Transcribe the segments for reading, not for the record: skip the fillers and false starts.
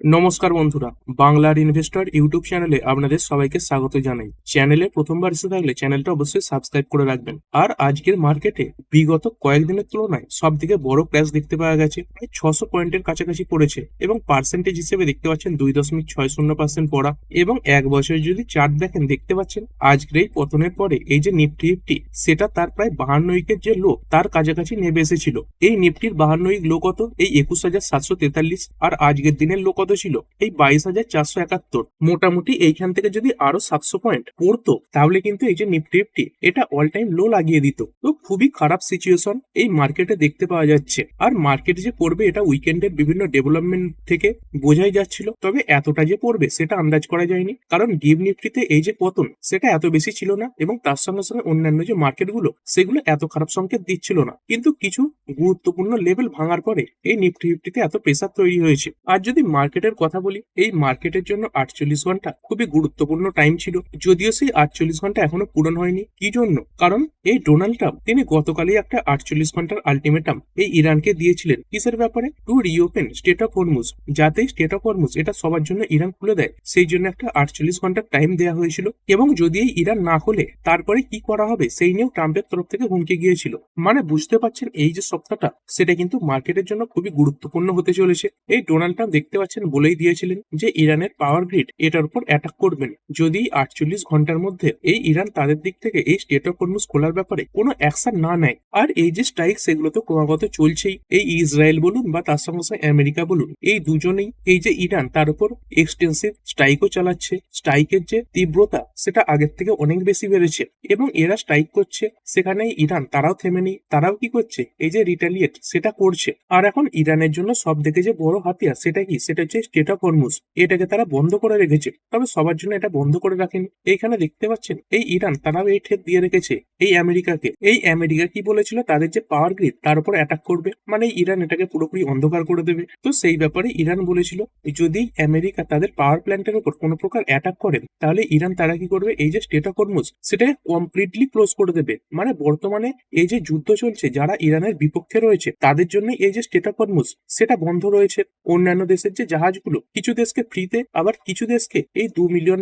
নমস্কার বন্ধুরা, বাংলার ইনভেস্টর ইউটিউব চ্যানেলে আপনাদের সবাইকে স্বাগত জানাই। চ্যানেলে প্রথমবার এসে থাকলে চ্যানেলটা অবশ্যই সাবস্ক্রাইব করে রাখবেন। আর আজকের মার্কেটে বিগত কয়েকদিনের তুলনায় সব থেকে বড় ক্র্যাশ দেখতে পাওয়া গেছে। প্রায় 600 পয়েন্টের কাছাকাছি পড়েছে এবং পার্সেন্টেজ হিসেবে দেখতে পাচ্ছেন 2.60% পড়া। এবং এক বছরে যদি চার্ট দেখেন দেখতে পাচ্ছেন আজকের এই পতনের পরে এই যে নিফটি সেটা তার প্রায় 52 উইকের যে লো তার কাছাকাছি নেমে এসেছিল। এই নিফটির 52 উইক লো কত? এই 21,743। আর আজকের দিনের লো কত ছিল? এই 22,471। মোটামুটি এইখান থেকে যদি আরো 700 পয়েন্ট পড়তো তাহলে কিন্তু এই যে নিফটি এটা অল টাইম লো লাগিয়ে দিত। তো খুবই খারাপ সিচুয়েশন এই মার্কেটে দেখতে পাওয়া যাচ্ছে। আর মার্কেট যে পড়বে এটা উইকেন্ডের বিভিন্ন ডেভেলপমেন্ট থেকে বোঝাই যাচ্ছিল, তবে এতটা যে পড়বে সেটা আন্দাজ করা যায়নি। কারণ গিভ নিফটিতে এই যে পতন সেটা এত বেশি ছিল না এবং তার সঙ্গে সঙ্গে অন্যান্য যে মার্কেটগুলো সেগুলো এত খারাপ সংকেত দিচ্ছিল না। কিন্তু কিছু গুরুত্বপূর্ণ লেভেল ভাঙার পরে এই নিফটিতে এত প্রেসার তৈরি হয়েছে। আর যদি মার্কেটের কথা বলি, এই মার্কেটের জন্য 48 ঘন্টা খুবই গুরুত্বপূর্ণ টাইম ছিল। যদিও সেই 48 ঘন্টা এখনো পূরণ হয়নি। কি জন্য? কারণ এই ডোনাল্ড ট্রাম্প তিনি গতকালই একটা 48 ঘন্টার আলটিমেটাম এই ইরানকে দিয়েছিলেন। কিসের ব্যাপারে? To reopen strait of Hormuz. যাতে স্টেট অফ হরমুজ এটা সবার জন্য ইরান খুলে দেয়, সেই জন্য একটা 48 ঘন্টার টাইম দেওয়া হয়েছিল। এবং যদি এই ইরান না খোলে তারপরে কি করা হবে সেই নিয়েও ট্রাম্পের তরফ থেকে হুমকি গিয়েছিল। মানে বুঝতে পারছেন এই যে সপ্তাহটা সেটা কিন্তু মার্কেটের জন্য খুবই গুরুত্বপূর্ণ হতে চলেছে। এই ডোনাল্ড ট্রাম্প দেখতে পাচ্ছেন বলেই দিয়েছিলেন যে ইরানের পাওয়ার গ্রিড এটার উপর অ্যাটাক করবেন যদি 48 ঘন্টার মধ্যে এই ইরান তাদের দিক থেকে এই স্টেট অফ হরমুজ খোলার ব্যাপারে কোনো অ্যাকশন না নেয়। আর এই যে স্ট্রাইক সেগুলো তো ক্রমাগত চলছেই। এই ইসরায়েল বলুন বা তার সঙ্গে সঙ্গে আমেরিকা বলুন, এই দুজনেই এই যে ইরান তার উপর এক্সটেন্সিভ স্ট্রাইকও চালাচ্ছে। স্ট্রাইকের যে তীব্রতা সেটা আগের থেকে অনেক বেশি বেড়েছে এবং এরা স্ট্রাইক করছে, সেখানে ইরান তারাও থেমে নেই, তারাও কি করছে? এই যে রিটালিয়েট সেটা করছে। আর এখন ইরানের জন্য সব থেকে যে বড় হাতিয়ার সেটা কি? সেটা হচ্ছে স্টেট অফ হরমুজ। এটাকে তারা বন্ধ করে রেখেছে, তবে সবার জন্য এটা বন্ধ করে রাখেনি। এইখানে দেখতে পাচ্ছেন এই ইরান তারাও এই ঠেক দিয়ে রেখেছে এই আমেরিকাকে। এই আমেরিকা কি বলেছিল? তাদের যে পাওয়ার গ্রিড তার উপর অ্যাটাক করবে, মানে ইরান এটাকে পুরোপুরি অন্ধকার করে দেবে। তো সেই ব্যাপারে ইরান বলেছিল যদি আমেরিকা তাদের পাওয়ার প্ল্যান্টের উপর কোনো প্রকার অ্যাটাক করেন তাহলে ইরান তারা কি করবে? এই যে স্টেট অফ হরমুজ সেটাকে কমপ্লিটলি ক্লোজ করে দেবে। মানে বর্তমানে এই যে যুদ্ধ চলছে যারা ইরানের বিপক্ষে রয়েছে তাদের জন্য এই যে স্টেট অফ হরমুজ সেটা বন্ধ রয়েছে। অন্যান্য দেশের যে জাহাজগুলো কিছু দেশকে ফ্রিতে, আবার কিছু দেশকে এই $2 মিলিয়ন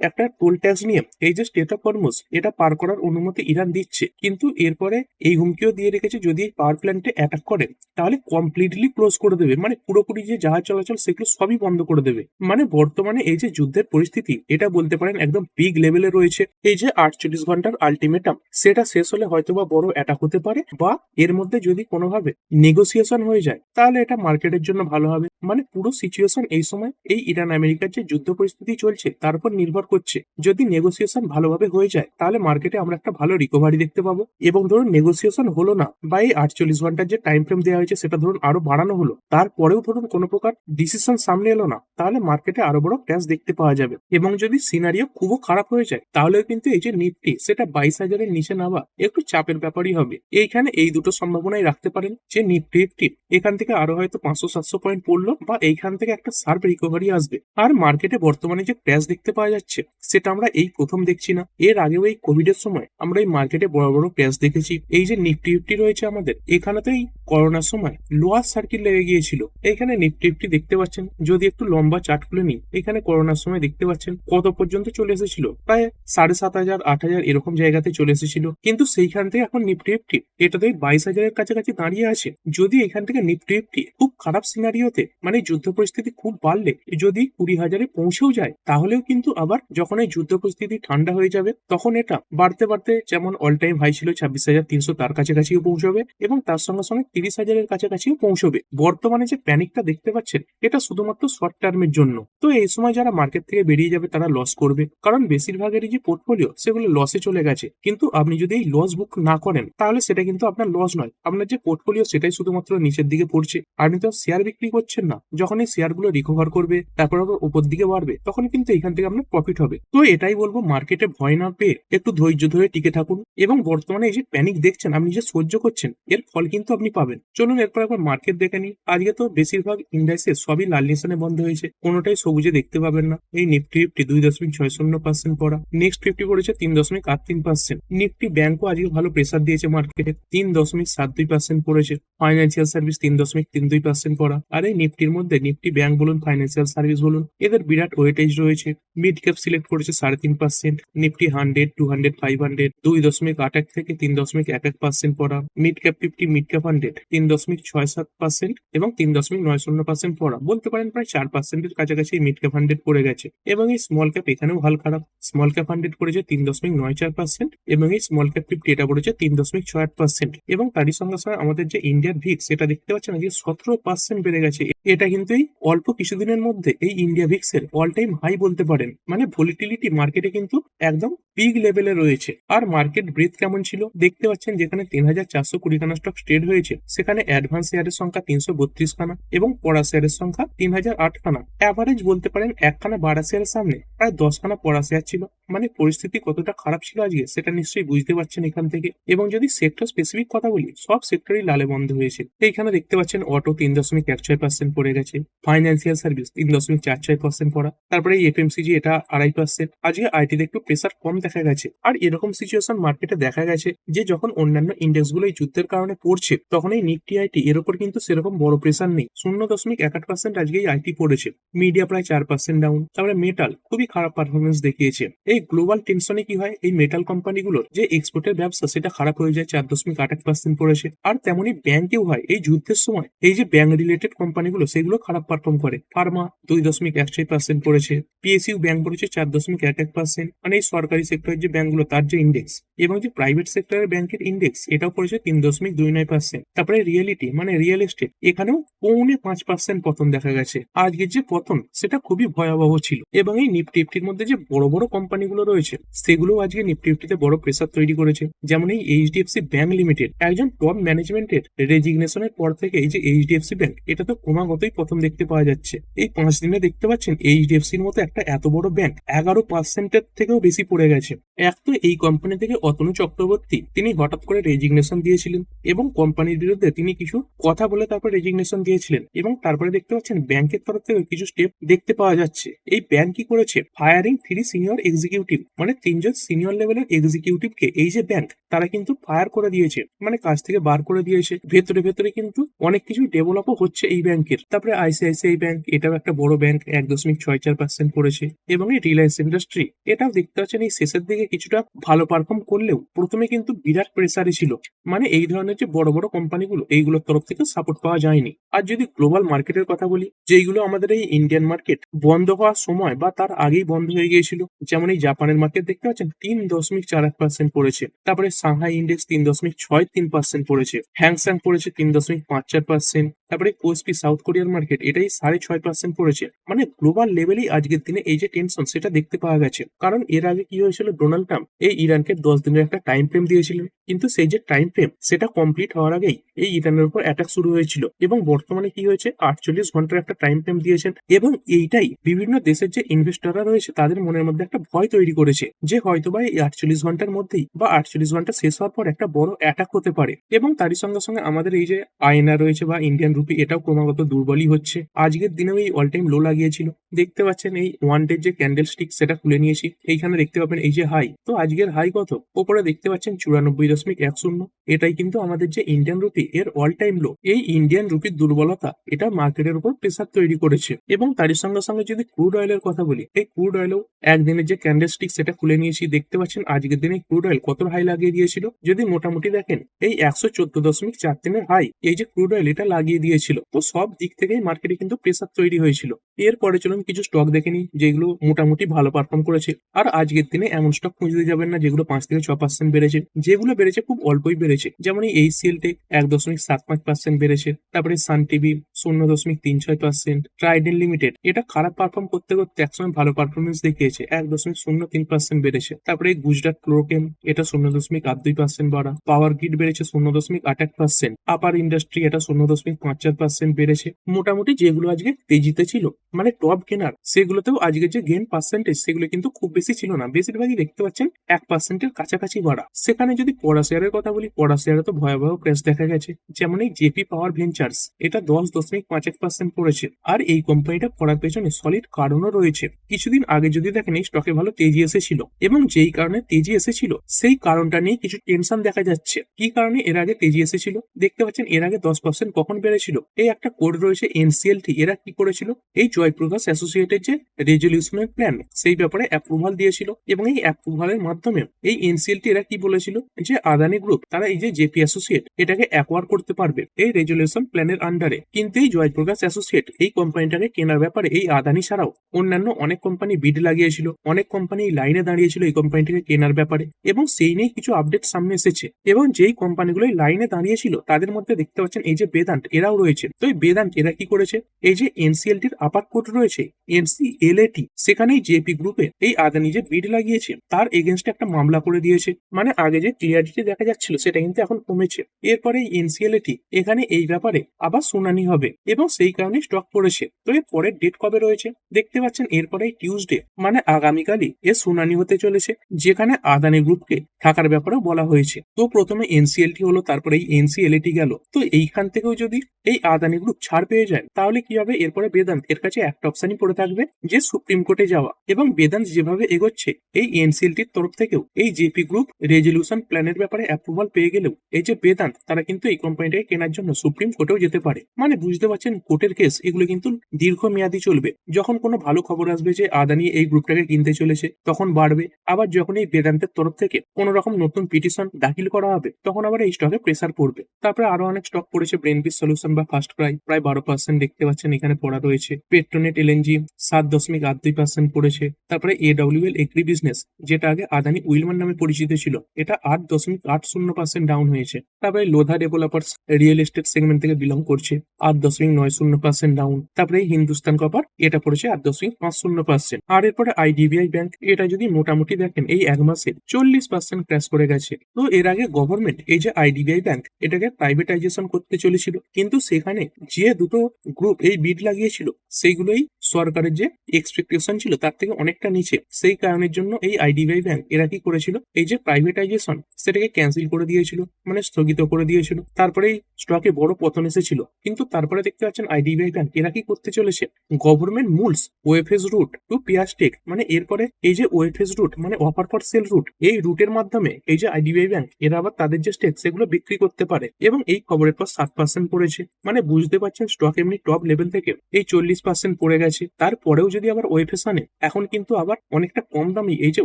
একটা টোল ট্যাক্স নিয়ে এই যে স্টেট অফ হরমুজ এটা পার করার অনুমতি ইরান দিচ্ছে। কিন্তু এরপরে এই হুমকিও দিয়ে রেখেছে যদি এই পাওয়ার প্ল্যান্টে অ্যাটাক করেন তাহলে কমপ্লিটলি ক্লোজ করে দেবে, মানে পুরোপুরি যে জাহাজ চলাচল সেগুলো সবই বন্ধ করে দেবে। মানে বর্তমানে এই যে যুদ্ধের পরিস্থিতি এটা বলতে পারেন একদম পিক লেভেলে রয়েছে। এই যে 48 ঘন্টার আলটিমেটাম সেটা শেষ হলে হয়তোবা বড় অ্যাটাক হতে পারে, বা এর মধ্যে যদি কোনোভাবে নেগোসিয়েশন হয়ে যায় তাহলে এটা মার্কেটের জন্য ভালো হবে। মানে পুরো সিচুয়েশন এই সময় এই ইরান আমেরিকার যে যুদ্ধ পরিস্থিতি চলছে তার উপর নির্ভর করছে। যদি নেগোসিয়েশন ভালোভাবে হয়ে যায় তাহলে মার্কেটে আমরা একটা ভালো রিকভারি দেখতে পাবো। এবং ধরুন নেগোসিয়েশন হলো না বা এই 48 ঘন্টার যে টাইম ফ্রেম দেওয়া হয়েছে সেটা ধরুন আরো বাড়ানো হলো, তারপরেও ধরুন কোনো প্রকার ডিসিশন সামনে এলো না, তাহলে মার্কেটে আরো বড় ক্র্যাশ দেখতে পাওয়া যাবে। এবং যদি সিনারিও খুবই খারাপ হয়ে যায় তাহলে কিন্তু এই যে নিফটি সেটা 22,000-এর নিচে নামা একটু চাপের ব্যাপারই হবে। এইখানে এই দুটো সম্ভাবনাই রাখতে পারেন যে নিফটি এখান থেকে আরো হয়তো 500-700 পয়েন্ট পড়লো বা এইখান থেকে একটা শার্প রিকভারি আসবে। আর মার্কেটে বর্তমানে যে ক্র্যাশ দেখতে পাওয়া যাচ্ছে সেটা আমরা এই প্রথম দেখছি না। এর আগেও এই কোভিড এর সময় আমরা এই মার্কেটে বড় বড় ক্র্যাশ দেখেছি। এই যে নিফটি রয়েছে আমাদের এখানে তো এই করোনার সময় লোয়ার সার্কিট লেগে গিয়েছিল। এইখানে নিফটি দেখতে পাচ্ছেন যদি একটু লম্বা চার্ট খুলে নিই, এখানে করোনার সময় দেখতে পাচ্ছেন কত পর্যন্ত চলে এসেছিল, প্রায় 7,500 8,000 এরকম জায়গাতে চলে এসেছিল। কিন্তু সেইখান থেকে এখন নিফটি এটা তো 22,000-এর কাছাকাছি দাঁড়িয়ে আছে। যদি এখান থেকে নিফটি খুব খারাপ সিনারিওতে মানে যুদ্ধ পরিস্থিতি খুব বাড়লে যদি 20,000-এ পৌঁছেও যায় তাহলেও কিন্তু আবার যখন এই যুদ্ধ পরিস্থিতি ঠান্ডা হয়ে যাবে তখন এটা বাড়তে বাড়তে যেমন অল টাইম হাই ছিল 26,300 তার কাছাকাছিও পৌঁছবে এবং তার সঙ্গে সঙ্গে 30,000-এর কাছাকাছিও পৌঁছবে। বর্তমানে যে প্যানিকটা দেখতে পাচ্ছেন এটা শুধুমাত্র শর্ট টার্মের জন্য। তো এই সময় যারা মার্কেট থেকে বেরিয়ে যাবে তারা লস করবে, কারণ বেশিরভাগেরই যে পোর্টফোলিও সেগুলো লসে চলে গেছে। কিন্তু আপনি যদি এই লস বুক না করেন তাহলে সেটা কিন্তু আপনার লস নয়, আপনার যে পোর্টফোলিও সেটাই শুধুমাত্র নিচের দিকে পড়ছে। আপনি তো শেয়ার বিক্রি করছেন না। যখন এই শেয়ারগুলো রিকভার করবে তারপর আবার উপর দিকে বাড়বে তখন কিন্তু এখান থেকে আপনার প্রফিট হবে। তো এটাই বলবো, মার্কেটে ভয় না পেয়ে একটু ধৈর্য ধরে টিকে থাকুন এবং বর্তমানে এই যে প্যানিক দেখছেন আপনি যে সহ্য করছেন এর ফল কিন্তু আপনি পাবেন। চলুন এরপর একবার মার্কেট দেখে নিই। আজকে তো বেশিরভাগ ইন্ডাইসে সবই লাল নিশানে বন্ধ হয়েছে, কোনোটাই সবুজে দেখতে পাবেন না। এই নিফটি 2.60% পড়া, নেক্সট 50 পড়েছে 3.83%। নিফটি ব্যাংকও আজকে ভালো প্রেসার দিয়েছে মার্কেটে, 3.72% পড়েছে। ফাইন্যান্সিয়াল সার্ভিস 3.32% পড়া। আর এই নিফটির মধ্যে নিফটি ব্যাংক বলুন, ফাইন্যান্সিয়াল সার্ভিস বলুন, এদের বিরাট ওয়েটেজ রয়েছে। মিড ক্যাপ সিলেক্ট করেছে 3.5%, নিফটি 100, 200, 500 2.81 থেকে 3.11% পড়া, মিড ক্যাপ 50, মিড ক্যাপ 100 3.67% এবং 3.90% পড়া, বলতে পারেন প্রায় 4%-এর কাছাকাছি মিড ক্যাপ 100 পড়ে গেছে। এবং এই স্মল ক্যাপ এখানেও হাল খারাপ, স্মল ক্যাপ 100 পড়েছে 3.94% এবং এই স্মল ক্যাপ 50 এটা পড়েছে 3.68%। এবং তারই সঙ্গে সঙ্গে আমাদের যে ইন্ডিয়ান ভিক্স এটা দেখতে পাচ্ছেন আজকে 17% বেড়ে গেছে। এটা কিন্তু এই অল্প কিছুদিনের মধ্যে এই ইন্ডিয়া ভিক্স এর অল টাইম হাই বলতে পারেন। মানে ভলিটিলিটি মার্কেটে কিন্তু একদম পিক লেভেলে রয়েছে। আর মার্কেট ব্রেথ কেমন ছিল দেখতে পাচ্ছেন, যেখানে 3,420 খানা স্টক ট্রেড হয়েছে সেখানে অ্যাডভান্স শেয়ারের সংখ্যা 332 খানা এবং পড়া শেয়ারের সংখ্যা 3,008 খানা। অ্যাভারেজ বলতে পারেন একখানা বাড়া শেয়ারের সামনে প্রায় 10 খানা পড়া শেয়ার ছিল। মানে পরিস্থিতি কতটা খারাপ ছিল আজকে সেটা নিশ্চয়ই বুঝতে পারছেন এখান থেকে। এবং যদি সেক্টর স্পেসিফিক কথা বলি, সব সেক্টরই লালে বন্ধ হয়েছে। এইখানে দেখতে পাচ্ছেন অটো 3.16% পড়ে গেছে, ফাইন্যান্সিয়াল সার্ভিস 3.46% পড়া, তারপরে এফএমসিজি এটা 2.5%। আজকে আইটিতে একটু প্রেসার কম দেখা গেছে। আর এরকম সিচুয়েশন মার্কেটে দেখা গেছে যে যখন অন্যান্য ইন্ডেক্স গুলো এই যুদ্ধের কারণে পড়ছে তখন এই নিফটি আইটি এর উপর কিন্তু সেরকম বড় প্রেসার নেই। 0.61% আজকে এই আইটি পড়েছে। মিডিয়া প্রায় 4% ডাউন। তারপরে মেটাল খুবই খারাপ পারফরমেন্স দেখিয়েছে। এই গ্লোবাল টেনশনে কি হয়, এই মেটাল কোম্পানিগুলোর যে এক্সপোর্টের ব্যবসা সেটা খারাপ হয়ে যায়, 4.8% পড়েছে। আর তেমনি ব্যাংকেও হয়, এই যুদ্ধের সময় এই যে ব্যাংক রিলেটেড কোম্পানিগুলো সেগুলো খারাপ পারফর্ম করে। ফার্মা 2.16% পড়েছে, পিএসইউ ব্যাংক পড়েছে 4.11%। মানে এই সরকারি সেক্টরের যে ব্যাংকগুলো তার যে ইন্ডেক্স এবং যে প্রাইভেট সেক্টরের ব্যাংকের ইন্ডেক্স এটাও পড়েছে 3.29%। তারপরে রিয়েলিটি মানে রিয়েল এস্টেট এখানেও 4.5% পতন দেখা গেছে। আজকের যে পতন সেটা খুবই ভয়াবহ ছিল। এবং এই নিফটি ফিফটির মধ্যে যে বড় বড় কোম্পানিগুলো রয়েছে সেগুলো আজকে নিফটি ফিফটিতে বড় প্রেসার তৈরি করেছে। যেমন এই এইচডিএফসি ব্যাংক লিমিটেড, একজন টপ ম্যানেজমেন্টের রেজিগনেশনের পর থেকে এই যে এইচডিএফসি ব্যাংক এটা তো ক্রমাগতই পতন দেখতে পাওয়া যাচ্ছে। এই 5 দিনে দেখতে পাচ্ছেন এইচডিএফসির মতো একটা এত বড় ব্যাংক 11%-এর থেকেও বেশি পড়ে গেছে। এক তো এই কোম্পানি থেকে অতনু চক্রবর্তী তিনি হঠাৎ করে রেজিগনেশন দিয়েছিলেন এবং কোম্পানির বিরুদ্ধে তিনি কিছু কথা বলে তারপর রেজিগনেশন দিয়েছিলেন। এবং তারপরে দেখতে পাচ্ছেন ব্যাংকের তরফ থেকে কিছু স্টেপ দেখতে পাওয়া যাচ্ছে। এই ব্যাংক কি করেছে, ফায়ারিং 3 সিনিয়র এক্সিকিউটিভ, মানে 3জন সিনিয়র লেভেলের এক্সিকিউটিভকে এই যে ব্যাংক তারা কিন্তু ফায়ার করে দিয়েছে, মানে কাজ থেকে বার করে দিয়েছে। ভেতরে ভেতরে কিন্তু অনেক কিছু ডেভেলপও হচ্ছে এই ব্যাংকের। তারপরে আইসিআইসিআই ব্যাংক এটাও একটা বড় ব্যাংক, 1.64% পড়েছে। এবং এই রিলায়েন্স ইন্ডাস্ট্রি এটাও দেখতে পাচ্ছেন এই শেষের দিকে কিছুটা ভালো পারফর্ম করলেও প্রথমে কিন্তু বিরাট প্রেসারে ছিল। মানে এই ধরনের যে বড় বড় কোম্পানিগুলো এইগুলোর তরফ থেকে সাপোর্ট পাওয়া যায়নি। আর যদি গ্লোবাল মার্কেটের কথা বলি, যেইগুলো আমাদের এই ইন্ডিয়ান মার্কেট বন্ধ হওয়ার সময় বা তার আগেই বন্ধ হয়ে গিয়েছিল, যেমন এই জাপানের মার্কেট দেখতে পাচ্ছেন 3.41% পড়েছে। তারপরে সাংহাই ইন্ডেক্স 3.63% পড়েছে, হ্যাংস্যাং পড়েছে 3.54%। তারপরে কোসপি সাউথ কোরিয়ার মার্কেট এটাই 6.5% পড়েছে। মানে গ্লোবাল লেভেলেই আজকের দিনে এই যে টেনশন সেটা দেখতে পাওয়া গেছে। কারণ এর আগে কি হয়েছিল, ডোনাল্ড ট্রাম্প এই ইরানকে 10 দিনের একটা টাইম ফ্রেম দিয়েছিলেন, কিন্তু সেই যে টাইম ফ্রেম সেটা কমপ্লিট হওয়ার আগেই এই ইরানের উপর অ্যাটাক শুরু হয়েছিল। এবং বর্তমানে কি হয়েছে, 48 ঘন্টার একটা টাইম ফ্রেম দিয়েছেন। এবং এইটাই বিভিন্ন দেশের যে ইনভেস্টররা রয়েছে তাদের মনের মধ্যে একটা ভয় তৈরি করেছে যে হয়তো বা এই 48 ঘন্টার মধ্যেই বা 48 ঘন্টা শেষ হওয়ার পর একটা বড় অ্যাটাক হতে পারে। এবং তারই সঙ্গে সঙ্গে আমাদের এই যে আয়না রয়েছে বা ইন্ডিয়ান রুপি এটাও ক্রমাগত দুর্বলই হচ্ছে। আজকের দিনেও এই অল টাইম লো লাগিয়েছিল। দেখতে পাচ্ছেন এই ওয়ান ডে যে ক্যান্ডেল স্টিক সেটা খুলে নিয়েছি, এইখানে দেখতে পাবেন এই যে হাই, তো আজকের হাই কত ওপরে দেখতে পাচ্ছেন 94.10। এটাই কিন্তু আমাদের যে ইন্ডিয়ান রুপি এর অল টাইম লো। এই ইন্ডিয়ান রুপির দুর্বলতা এটা মার্কেটের উপর প্রেসার তৈরি করেছে। এবং তারই সঙ্গে সঙ্গে যদি ক্রুড অয়েলের কথা বলি, এই ক্রুড অয়েলও একদিনের যে ক্যান্ডেল স্টিক সেটা খুলে নিয়েছি। দেখতে পাচ্ছেন আজকের দিনে ক্রুড অয়েল কত হাই লাগিয়ে দিয়েছিল, যদি মোটামুটি দেখেন এই 114.43 হাই এই যে ক্রুড অয়েল এটা লাগিয়ে দিয়েছিল। তো সব দিক থেকেই মার্কেটে কিন্তু প্রেসার তৈরি হয়েছিল। এরপরে চলুন কিছু স্টক দেখে নিই যেগুলো মোটামুটি ভালো পারফর্ম করেছে। আর আজকের দিনে এমন স্টক খুঁজতে যাবেন না যেগুলো 5-6% বেড়েছে, যেগুলো বেড়েছে খুব অল্পই বেড়েছে। যেমন এই এইচসিএল টেক 1.75% বেড়েছে। তারপরে সান টিভি 0.36%, ট্রাইডেন্ট লিমিটেড এটা খারাপ পারফর্ম করতে করতে একসময় ভালো পারফরমেন্স দেখিয়েছে, 1.03% বেড়েছে। তারপরে গুজরাট ফ্লোরকেম এটা 0.82% বাড়া, পাওয়ার গ্রিড বেড়েছে 0.81%, আপার ইন্ডাস্ট্রি এটা 0.54% বেড়েছে। মোটামুটি যেগুলো আজকে তেজিতে ছিল মানে টপ গেনার সেগুলোতেও আজকে যে গেন পার্সেন্টেজ সেগুলো কিন্তু খুব বেশি ছিল না, বেশিরভাগই দেখতে পাচ্ছেন 1%-এর কাছাকাছি বাড়া। সেখানে যদি পড়া শেয়ারের কথা বলি, পড়া শেয়ারে তো ভয়াবহ ক্র্যাশ দেখা গেছে। যেমন এই জেপি পাওয়ার ভেঞ্চার্স এটা 10.51% পড়েছে। আর এই কোম্পানিটা পড়ার পেছনে সলিড কারণও রয়েছে। কিছুদিন আগে যদি দেখেন এই স্টকে ভালো তেজি এসেছিল এবং যেই কারণে তেজি এসেছিল সেই কারণটা নিয়ে কিছু টেনশন দেখা যাচ্ছে। কি কারণে এর আগে তেজি এসেছিল দেখতে পাচ্ছেন, এর আগে 10% কখন বেড়েছিল, এই একটা কোড রয়েছে এনসিএলটি এরা কি করেছিল, এই জয়প্রকাশ অ্যাসোসিয়েটের যে রেজলিউশনের প্ল্যান সেই ব্যাপারে অ্যাপ্রুভাল দিয়েছিল এবং এই অ্যাপ্রুভালের মাধ্যমে এই এনসিএলটি এরা কি বলেছিল যে আদানি গ্রুপ তারা এই যে জেপি অ্যাসোসিয়েট এটাকে অ্যাকোয়ার করতে পারবে এই রেজলিউশন প্ল্যানের আন্ডারে। কিন্তু এই জয়প্রকাশ অ্যাসোসিয়েট এই কোম্পানিটাকে কেনার ব্যাপারে এই আদানি ছাড়াও অন্যান্য অনেক কোম্পানি বিড লাগিয়েছিল, অনেক কোম্পানি লাইনে দাঁড়িয়েছিল এই কোম্পানিটাকে কেনার ব্যাপারে, এবং সেই নিয়ে কিছু আপডেট সামনে এসেছে। এবং যেই কোম্পানিগুলো লাইনে দাঁড়িয়েছিল তাদের মধ্যে দেখতে পাচ্ছেন এই যে বেদান্ত এরাও রয়েছে। তো এই বেদান্ত এরা কি করেছে, এই যে এনসিএলটির আপার কোর্ট রয়েছে এনসিএলএটি, সেখানেই জেপি গ্রুপে এই আদানি যে বিড লাগিয়েছে তার এগেনস্টে একটা মামলা করে দিয়েছে। মানে আগে যে ক্লিয়ারিটি দেখা যাচ্ছিল সেটা কিন্তু এখন কমেছে। এরপরে এনসিএলএটি এখানে এই ব্যাপারে আবার শুনানি হবে এবং সেই কারণে স্টক পড়েছে। তো এর পরের ডেট কবে রয়েছে দেখতে পাচ্ছেন, এরপরে টিউসডে মানে আগামীকালই এর শুনানি হতে চলেছে, যেখানে আদানি গ্রুপকে থাকার ব্যাপারেও বলা হয়েছে। তো প্রথমে এনসিএলটি হলো, তারপরে এই এনসিএলএটি গেল। তো এইখান থেকেও যদি এই আদানি গ্রুপ ছাড় পেয়ে যায় তাহলে কি হবে, এরপরে বেদান্ত এর কাছে একটা অপশনই পড়ে থাকবে যে সুপ্রিম কোর্টে যাওয়া। এবং বেদান্ত যেভাবে এগোচ্ছে এই এনসিএলটির তরফ থেকেও এই জেপি গ্রুপ রেজলিউশন প্ল্যানের ব্যাপারে অ্যাপ্রুভাল পেয়ে গেলেও এই যে বেদান্ত তারা কিন্তু এই কোম্পানিটাকে কেনার জন্য সুপ্রিম কোর্টেও যেতে পারে। মানে বুঝতে পারছেন কোর্টের কেস এগুলো কিন্তু দীর্ঘমেয়াদী চলবে। যখন কোনো ভালো খবর আসবে যে আদানি এই গ্রুপটাকে কিনতে চলেছে তখন বাড়বে, আবার যখন এই বেদান্তের তরফ থেকে কোন রকম নতুন পিটিশন দাখিল করা হবে তখন আবার এই স্টকে প্রেসার পড়বে। তারপরে আরো অনেক স্টক পড়েছে, ব্রেনবিস সলিউশন বা ফার্স্ট ক্রাই প্রায় 12% দেখতে পাচ্ছেন এখানে পড়া রয়েছে। পেট্রোনেট এলএনজি 7.82% পড়েছে। তারপরে এডব্লিউএল এগ্রি বিজনেস যেটা আগে আদানি উইলমান নামে পরিচিত ছিল এটা 8.80% ডাউন হয়েছে। তারপরে Lodha developers real estate segment থেকে বিলং করছে, 8.90% ডাউন। তারপরে হিন্দুস্তান কপার এটা পড়েছে 8.50%। আর এরপরে আইডিবিআই ব্যাংক এটা যদি মোটামুটি দেখেন এই এক মাসে 40% ক্র্যাশ করে গেছে। তো এর আগে গভর্নমেন্ট এই যে আইডিবিআই ব্যাংক এটাকে প্রাইভেটাইজেশন করতে চলেছিল, কিন্তু সেখানে যে দুটো গ্রুপ এই বিড লাগিয়েছিল সেইগুলোই সরকারের যে এক্সপেকটেশন ছিল তার থেকে অনেকটা নিচে। সেই কারণের জন্য এই আইডিবিআই ব্যাংক এরা কি করেছিল, এই যে প্রাইভেটাইজেশন সেটাকে ক্যান্সেল করে দিয়েছিল, মানে স্থগিত করে দিয়েছিল। তারপরে এই স্টকে বড় পতন এসেছিল। কিন্তু তারপরে দেখতে পাচ্ছেন আইডিবিআই ব্যাংক এরা কি করতে চলেছে, গভর্নমেন্ট মুলস ওএফএস রুট টু পিয়াস্টেক, মানে এরপরে এই যে ওএফএস রুট মানে অফার ফর সেল রুট, এই রুটের মাধ্যমে এই যে আইডিবিআই ব্যাংক এরা আবার তাদের যে স্টেক সেগুলো বিক্রি করতে পারে। এবং এই খবরের পর 7% পড়েছে। মানে বুঝতে পারছেন স্টক এমনি টপ লেভেল থেকে এই 40% পড়ে গেছে। তারপরেও যদি আবার ওএফএস আনে, এখন কিন্তু আবার অনেকটা কম দামি এই যে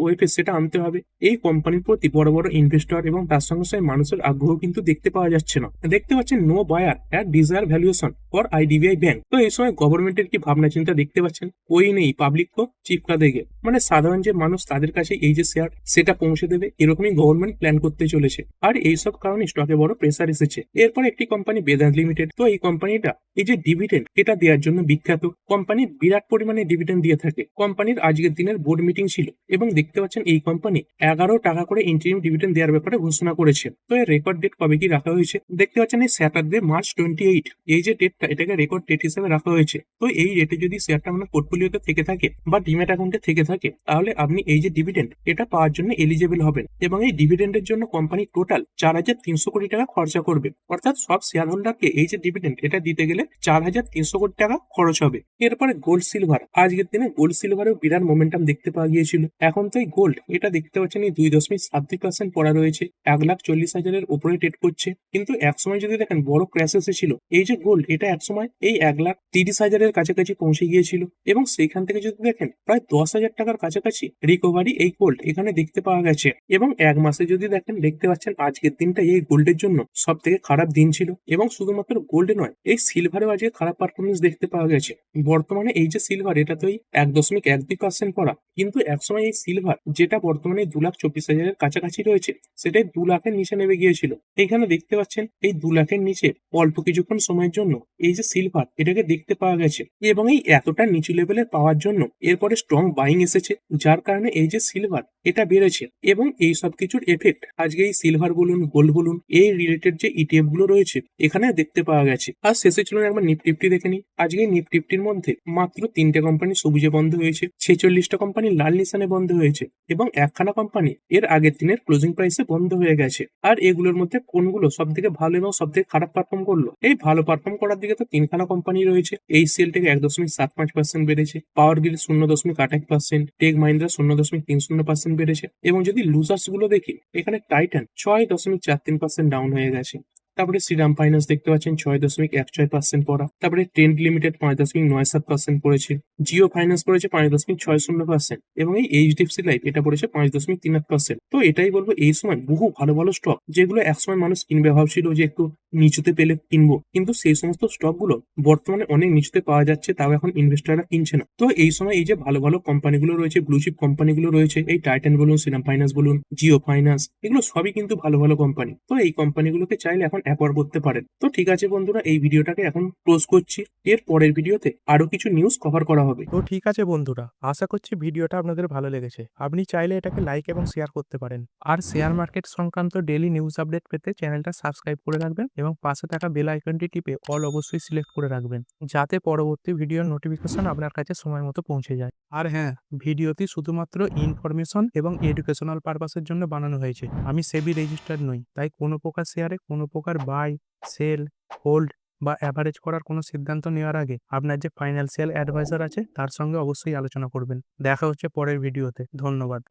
ওএফএস সেটা আনতে হবে। এই কোম্পানির প্রতি বড় বড় ইনভেস্টর এবং তার সঙ্গে সঙ্গে মানুষের আগ্রহ কিন্তু দেখতে পাওয়া যাচ্ছে না। দেখতে পাচ্ছেন no buyer at desire valuation for IDBI bank. তো এই সময় গভর্নমেন্টের কি ভাবনা চিন্তা দেখতে পাচ্ছেন, ওই নেই পাবলিক কো চিপকা দেগে, মানে সাধারণ যে মানুষ তাদের কাছে এই যে শেয়ার সেটা পৌঁছে দেবে, এরকমই গভর্নমেন্ট প্ল্যান করতে চলেছে। আর এইসব কারণে স্টকে বড় প্রেসার এসেছে। এরপর একটি কোম্পানি বেদান্ত লিমিটেড, তো এই কোম্পানিটা এই যে ডিভিডেন্ড এটা দেওয়ার জন্য বিখ্যাত। কোম্পানি বিরাট পরিমাণে ডিভিডেন্ড দিয়ে থাকে। কোম্পানির আজকের দিনের বোর্ড মিটিং ছিল এবং দেখতে পাচ্ছেন এই কোম্পানি 11 টাকা করে ইন্টারিম ডিভিডেন্ড দেওয়ার ব্যাপারে ঘোষণা করেছে। তো এর রেকর্ড ডেট কবে কি রাখা হয়েছে দেখতে পাচ্ছেন, এই স্যাটারডে মার্চ 28 এই যে ডেটটা এটাকে রেকর্ড ডেট হিসেবে রাখা হয়েছে। তো এই ডেটে যদি শেয়ারটা আপনার পোর্টফোলিওতে থেকে থাকে বা ডিম্যাট অ্যাকাউন্টে থেকে থাকে তাহলে আপনি এই যে ডিভিডেন্ড এটা পাওয়ার জন্য এলিজিবল হবেন। এবং এই ডিভিডেন্ডের জন্য কোম্পানি টোটাল 4,300 কোটি টাকা খরচা করবে। অর্থাৎ সব শেয়ার হোল্ডারকে এই যে ডিভিডেন্ড এটা দিতে গেলে 4,300 কোটি টাকা খরচ হবে। এরপরে গোল্ড সিলভার, আজকের দিনে গোল্ড সিলভারেও বিরাট মোমেন্টাম দেখতে পাওয়া গিয়েছিল। এখন তো এই গোল্ড এটা দেখতে পাচ্ছেন এই 2.72% পড়া রয়েছে, 1,40,000-এর উপরে ট্রেড করছে। কিন্তু একসময় যদি দেখেন বড় ক্র্যাশ এসেছিল, এই যে গোল্ড এটা একসময় এই 1,30,000-এর কাছাকাছি পৌঁছে গিয়েছিল এবং সেইখান থেকে যদি দেখেন প্রায় 10,000 টাকার কাছাকাছি রিকভারি এই গোল্ড এখানে দেখতে পাওয়া গেছে। এবং এক মাসে যদি দেখেন দেখতে পাচ্ছেন আজকের দিনটা এই গোল্ডের জন্য সব থেকে খারাপ দিন ছিল। এবং শুধুমাত্র গোল্ডে নয় এই সিলভারেও আজকে খারাপ পারফরমেন্স দেখতে পাওয়া গেছে। বর্তমানে এই যে সিলভার এটা তো এই 1.12% পড়া, কিন্তু একসময় এই সিলভার যেটা বর্তমানে 2,24,000-এর কাছাকাছি রয়েছে সেটাই 2 লাখের নিচে নেমে গিয়েছিল। এখানে দেখতে পাচ্ছেন এই 2 লাখের নিচে অল্প কিছুক্ষণ সময়ের জন্য এই যে সিলভার এটাকে দেখতে পাওয়া গেছে। এবং এই এতটা নিচু লেভেলের পাওয়ার জন্য এরপরে স্ট্রং বাইং এসেছে, যার কারণে এই যে সিলভার এটা বেড়েছে। এবং এই সব কিছুর এফেক্ট আজকে এই সিলভার বলুন গোল্ড বলুন এই রিলেটেড যে ইটিএফ গুলো রয়েছে এখানে দেখতে পাওয়া গেছে। আর শেষে চলুন একবার নিফটি দেখে নিই। আজকে নিফটির মধ্যে মাত্র 3টে কোম্পানি সবুজে বন্ধ হয়েছে, 46টা কোম্পানি লাল নিশানে বন্ধ হয়েছে এবং একখানা কোম্পানি এর আগের দিনের ক্লোজিং প্রাইসে বন্ধ হয়ে গেছে। আর এগুলোর মধ্যে কোনগুলো সব থেকে ভালো এবং সব থেকে খারাপ পারফর্ম করলো, এই ভালো পারফর্ম করার দিকে তো 3খানা কোম্পানি রয়েছে। এই সেল থেকে 1.75% বেড়েছে, পাওয়ার গ্রিড 0.81%, টেক মাহিন্দ্রা 0.30% বেড়েছে। এবং যদি লুজার্স গুলো দেখি এখানে টাইটান 6.43% ডাউন হয়ে গেছে। তারপরে শ্রীরাম ফাইন্যান্স দেখতে পাচ্ছেন 6.16% পড়া। তারপরে ট্রেন্ড লিমিটেড 5.97% পড়েছে। জিও ফাইন্যান্স পড়েছে 5.60%, এবং এই এইচডিএফসি লাইফ এটা পড়েছে 5.38%। তো এটাই বলবো, এই সময় বহু ভালো ভালো স্টক যেগুলো একসময় মানুষ কিনবে ভাবছিল যে একটু নিচুতে পেলে কিনবো, কিন্তু সেই সমস্ত স্টক গুলো বর্তমানে অনেক নিচুতে পাওয়া যাচ্ছে, তাও এখন ইনভেস্টররা কিনছে না। তো এই সময় এই যে ভালো ভালো কোম্পানিগুলো রয়েছে, ব্লু চিপ কোম্পানিগুলো রয়েছে, এই টাইটান বলুন, শ্রীরাম ফাইন্যান্স বলুন, জিও ফাইন্যান্স, এগুলো সবই কিন্তু ভালো ভালো কোম্পানি। তো এই কোম্পানিগুলোকে চাইলে এখন অ্যাকোয়ার করতে পারেন। তো ঠিক আছে বন্ধুরা, এই ভিডিওটাকে এখন ক্লোজ করছি। এর পরের ভিডিওতে আরো কিছু নিউজ কভার করা হবে। তো ঠিক আছে বন্ধুরা, আশা করছি ভিডিওটা আপনাদের ভালো লেগেছে। আপনি চাইলে এটাকে লাইক এবং শেয়ার করতে পারেন। আর শেয়ার মার্কেট সংক্রান্ত ডেইলি নিউজ আপডেট পেতে চ্যানেলটা সাবস্ক্রাইব করে রাখবেন এবং পাশে থাকা বেল আইকনটি টিপে অল অবশ্যই সিলেক্ট করে রাখবেন, যাতে পরবর্তী ভিডিওর নোটিফিকেশন আপনার কাছে সময় মতো পৌঁছে যায়। আর হ্যাঁ, ভিডিওটি শুধুমাত্র ইনফরমেশন এবং এডুকেশনাল পারপাসের জন্য বানানো হয়েছে। আমি সেবি রেজিস্টার্ড নই, তাই কোনো প্রকার শেয়ারে কোনো প্রকার বাই, সেল, হোল্ড বা অ্যাভারেজ করার কোনো সিদ্ধান্ত নেওয়ার আগে আপনার যে ফাইন্যান্সিয়াল অ্যাডভাইজার আছে তার সঙ্গে অবশ্যই আলোচনা করবেন। দেখা হচ্ছে পরের ভিডিওতে। ধন্যবাদ।